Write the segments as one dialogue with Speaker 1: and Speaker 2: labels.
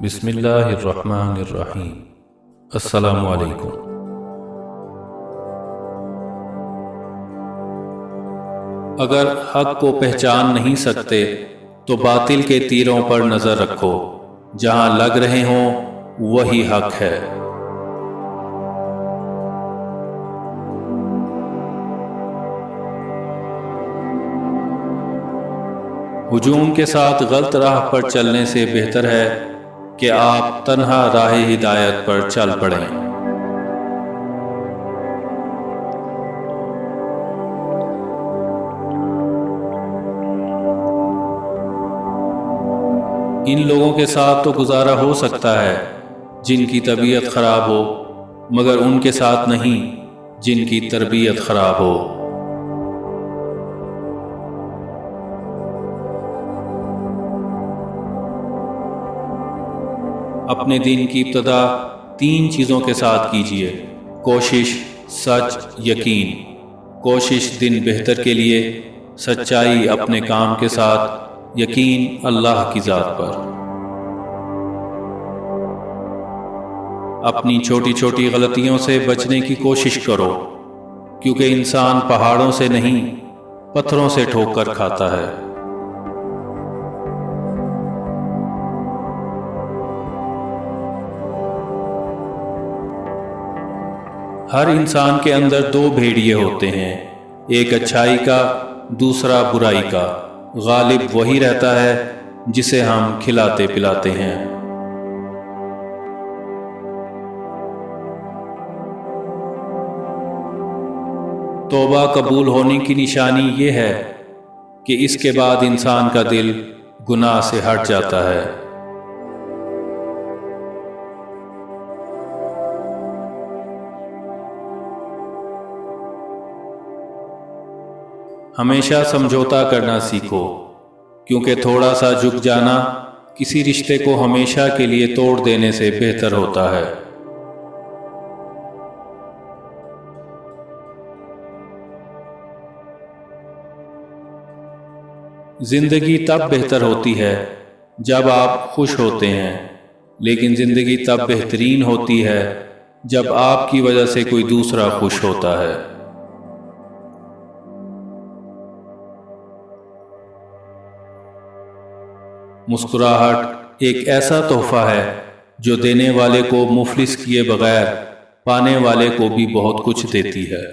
Speaker 1: بسم اللہ الرحمن الرحیم۔ السلام علیکم۔ اگر حق کو پہچان نہیں سکتے تو باطل کے تیروں پر نظر رکھو، جہاں لگ رہے ہوں وہی حق ہے۔ ہجوم کے ساتھ غلط راہ پر چلنے سے بہتر ہے کہ آپ تنہا راہ ہدایت پر چل پڑیں۔ ان لوگوں کے ساتھ تو گزارا ہو سکتا ہے جن کی طبیعت خراب ہو، مگر ان کے ساتھ نہیں جن کی تربیت خراب ہو۔ اپنے دین کی ابتدا 3 چیزوں کے ساتھ کیجیے: کوشش، سچ، یقین۔ کوشش دن بہتر کے لیے، سچائی اپنے کام کے ساتھ، یقین اللہ کی ذات پر۔ اپنی چھوٹی چھوٹی غلطیوں سے بچنے کی کوشش کرو، کیونکہ انسان پہاڑوں سے نہیں پتھروں سے ٹھوک کر کھاتا ہے۔ ہر انسان کے اندر 2 بھیڑیے ہوتے ہیں، ایک اچھائی کا، دوسرا برائی کا۔ غالب وہی رہتا ہے جسے ہم کھلاتے پلاتے ہیں۔ توبہ قبول ہونے کی نشانی یہ ہے کہ اس کے بعد انسان کا دل گناہ سے ہٹ جاتا ہے۔ ہمیشہ سمجھوتا کرنا سیکھو، کیونکہ تھوڑا سا جھک جانا کسی رشتے کو ہمیشہ کے لیے توڑ دینے سے بہتر ہوتا ہے۔ زندگی تب بہتر ہوتی ہے جب آپ خوش ہوتے ہیں، لیکن زندگی تب بہترین ہوتی ہے جب آپ کی وجہ سے کوئی دوسرا خوش ہوتا ہے۔ مسکراہٹ ایک ایسا تحفہ ہے جو دینے والے کو مفلس کیے بغیر پانے والے کو بھی بہت کچھ دیتی ہے۔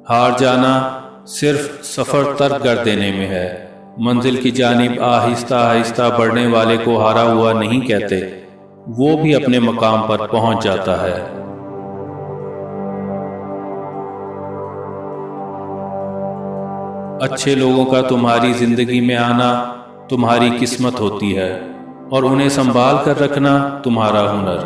Speaker 1: ہار جانا صرف سفر ترک کر دینے میں ہے۔ منزل کی جانب آہستہ آہستہ بڑھنے والے کو ہارا ہوا نہیں کہتے، وہ بھی اپنے مقام پر پہنچ جاتا ہے۔ اچھے لوگوں کا تمہاری زندگی میں آنا تمہاری قسمت ہوتی ہے، اور انہیں سنبھال کر رکھنا تمہارا ہنر۔